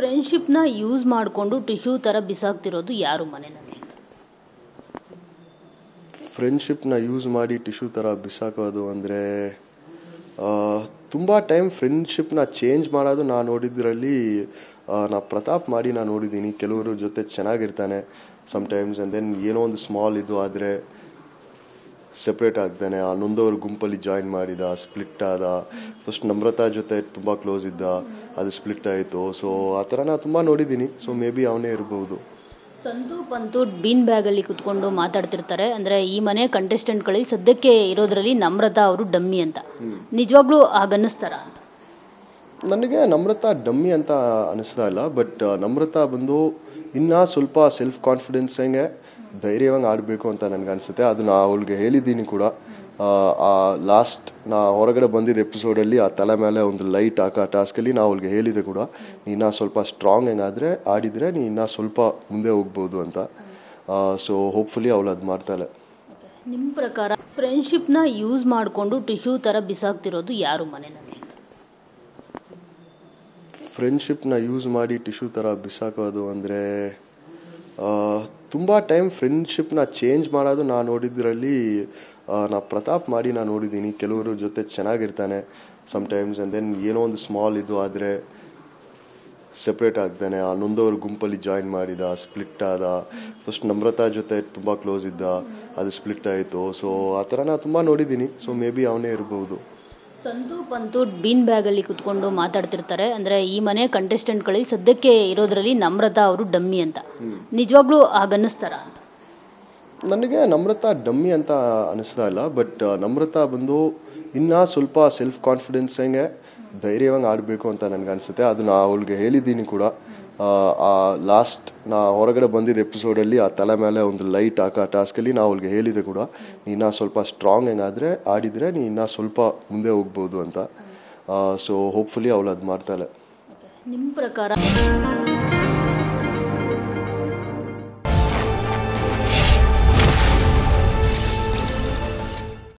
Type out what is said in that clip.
ಫ್ರೆಂಡ್ಶಿಪ್ನ use ಮಾಡಿಕೊಂಡು tissue ಥರ ಬಿಸಾಕ್ತಿರೋದು ಯಾರು ಮನೆಯಲ್ಲಿ? ಫ್ರೆಂಡ್ಶಿಪ್ನ ಯೂಸ್ ಮಾಡಿ ಟಿಶ್ಯೂ ಥರ ಬಿಸಾಕೋದು ಅಂದರೆ ತುಂಬ ಟೈಮ್ ಫ್ರೆಂಡ್ಶಿಪ್ನ ಚೇಂಜ್ ಮಾಡೋದು ನಾನು ನೋಡಿದ್ರಲ್ಲಿ ನಾ ಪ್ರತಾಪ್ ಮಾಡಿ ನಾನು ನೋಡಿದ್ದೀನಿ. ಕೆಲವರು ಜೊತೆ ಚೆನ್ನಾಗಿರ್ತಾನೆ ಸಮ್ಟೈಮ್ಸ್ ಆ್ಯಂಡ್ ದೆನ್ ಏನೋ ಒಂದು ಸ್ಮಾಲ್ ಇದು ಆದರೆ ಸೆಪ್ರೇಟ್ ಆಗ್ತಾನೆ. ಆ ನೊಂದವ್ರ ಗುಂಪಲ್ಲಿ ಜಾಯಿನ್ ಮಾಡಿದ, ಸ್ಪ್ಲಿಟ್ ಆದ. ಫಸ್ಟ್ ನಮ್ರತಾ ಜೊತೆ ತುಂಬ ಕ್ಲೋಸ್ ಇದ್ದ, ಅದು ಸ್ಪ್ಲಿಟ್ ಆಯಿತು. ಸೊ ಆ ಥರ ನಾನು ತುಂಬ ನೋಡಿದ್ದೀನಿ. ಸೊ ಮೇ ಬಿ ಅವನೇ ಇರ್ಬೋದು. ಸಂತು ಪಂತು ಬೀನ್ ಬ್ಯಾಗಲ್ಲಿ ಕುತ್ಕೊಂಡು ಮಾತಾಡ್ತಿರ್ತಾರೆ. ಅಂದರೆ ಈ ಮನೆ ಕಂಟೆಸ್ಟೆಂಟ್ಗಳಿಗೆ ಸದ್ಯಕ್ಕೆ ಇರೋದ್ರಲ್ಲಿ ನಮ್ರತಾ ಅವರು ಡಮ್ಮಿ ಅಂತ. ನಿಜವಾಗ್ಲೂ ಹಾಗನ್ನಿಸ್ತಾರ? ನನಗೆ ನಮ್ರತಾ ಡಮ್ಮಿ ಅಂತ ಅನಿಸ್ತಾ ಇಲ್ಲ. ಬಟ್ ನಮ್ರತಾ ಬಂದು ಇನ್ನೂ ಸ್ವಲ್ಪ ಸೆಲ್ಫ್ ಕಾನ್ಫಿಡೆನ್ಸಂಗೆ ಧೈರ್ಯವಾಗಿ ಆಡಬೇಕು ಅಂತ ನನಗೆ ಅನಿಸುತ್ತೆ. ಅದು ನಾ ಅವಳಿಗೆ ಹೇಳಿದ್ದೀನಿ ಕೂಡ. ಲಾಸ್ಟ್ ನಾ ಹೊರಗಡೆ ಬಂದಿದ್ದ ಎಪಿಸೋಡಲ್ಲಿ ಆ ತಲೆ ಮೇಲೆ ಒಂದು ಲೈಟ್ ಹಾಕೋ ಟಾಸ್ಕಲ್ಲಿ ನಾ ಅವಳಿಗೆ ಹೇಳಿದೆ ಕೂಡ, ನೀನು ಸ್ವಲ್ಪ ಸ್ಟ್ರಾಂಗ್ ಹೆಂಗಾದರೆ ಆಡಿದರೆ ನೀನು ಇನ್ನೂ ಸ್ವಲ್ಪ ಮುಂದೆ ಹೋಗ್ಬೋದು ಅಂತ. ಸೊ ಹೋಪ್ಫುಲಿ ಅವಳು ಅದು ಮಾಡ್ತಾಳೆ. ನಿಮ್ಮ ಪ್ರಕಾರ ಫ್ರೆಂಡ್ಶಿಪ್ನ ಯೂಸ್ ಮಾಡಿಕೊಂಡು ಟಿಶ್ಯೂ ಥರ ಬಿಸಾಕ್ತಿರೋದು ಯಾರು ಮನೆಯಲ್ಲಿ? ಫ್ರೆಂಡ್ಶಿಪ್ನ ಯೂಸ್ ಮಾಡಿ ಟಿಶ್ಯೂ ಥರ ಬಿಸಾಕೋದು ಅಂದರೆ ತುಂಬ ಟೈಮ್ ಫ್ರೆಂಡ್ಶಿಪ್ನ ಚೇಂಜ್ ಮಾಡೋದು ನಾನು ನೋಡಿದ್ರಲ್ಲಿ ನಾ ಪ್ರತಾಪ್ ಮಾಡಿ ನಾನು ನೋಡಿದ್ದೀನಿ. ಕೆಲವರು ಜೊತೆ ಚೆನ್ನಾಗಿರ್ತಾನೆ ಸಮ್ಟೈಮ್ಸ್ ಆ್ಯಂಡ್ ದೆನ್ ಏನೋ ಒಂದು ಸ್ಮಾಲ್ ಇದು ಆದರೆ ಸೆಪ್ರೇಟ್ ಆಗ್ತಾನೆ. ಆ ನೊಂದವ್ರ ಗುಂಪಲ್ಲಿ ಜಾಯಿನ್ ಮಾಡಿದ, ಸ್ಪ್ಲಿಟ್ ಆದ. ಫಸ್ಟ್ ನಮ್ರತಾ ಜೊತೆ ತುಂಬ ಕ್ಲೋಸ್ ಇದ್ದ, ಅದು ಸ್ಪ್ಲಿಟ್ ಆಯಿತು. ಸೊ ಆ ಥರ ನಾನು ತುಂಬ ನೋಡಿದ್ದೀನಿ. ಸೊ ಮೇ ಬಿ ಅವನೇ ಇರ್ಬೋದು. ಸಂತು ಪಂತು ಬೀನ್ ಬ್ಯಾಗಲ್ಲಿ ಕುತ್ಕೊಂಡು ಮಾತಾಡ್ತಿರ್ತಾರೆ. ಅಂದರೆ ಈ ಮನೆ ಕಂಟೆಸ್ಟೆಂಟ್ಗಳಿಗೆ ಸದ್ಯಕ್ಕೆ ಇರೋದ್ರಲ್ಲಿ ನಮ್ರತಾ ಅವರು ಡಮ್ಮಿ ಅಂತ. ನಿಜವಾಗ್ಲೂ ಹಾಗನ್ನಿಸ್ತಾರ? ನನಗೆ ನಮ್ರತಾ ಡಮ್ಮಿ ಅಂತ ಅನಿಸ್ತಾ ಇಲ್ಲ. ಬಟ್ ನಮ್ರತಾ ಬಂದು ಇನ್ನೂ ಸ್ವಲ್ಪ ಸೆಲ್ಫ್ ಕಾನ್ಫಿಡೆನ್ಸಂಗೆ ಧೈರ್ಯವಾಗಿ ಆಡಬೇಕು ಅಂತ ನನಗೆ ಅನಿಸುತ್ತೆ. ಅದು ನಾ ಅವಳಿಗೆ ಹೇಳಿದ್ದೀನಿ ಕೂಡ. ಲಾಸ್ಟ್ ನಾ ಹೊರಗಡೆ ಬಂದಿದ್ದ ಎಪಿಸೋಡಲ್ಲಿ ಆ ತಲೆ ಮೇಲೆ ಒಂದು ಲೈಟ್ ಹಾಕೋ ಟಾಸ್ಕಲ್ಲಿ ನಾ ಅವಳಿಗೆ ಹೇಳಿದೆ ಕೂಡ, ನೀನು ಸ್ವಲ್ಪ ಸ್ಟ್ರಾಂಗ್ ಹೆಂಗಾದರೆ ಆಡಿದರೆ ನೀನು ಇನ್ನೂ ಸ್ವಲ್ಪ ಮುಂದೆ ಹೋಗ್ಬೋದು ಅಂತ. ಸೊ ಹೋಪ್ಫುಲಿ ಅವಳು ಅದು ಮಾಡ್ತಾಳೆ. ನಿಮ್ಮ ಪ್ರಕಾರ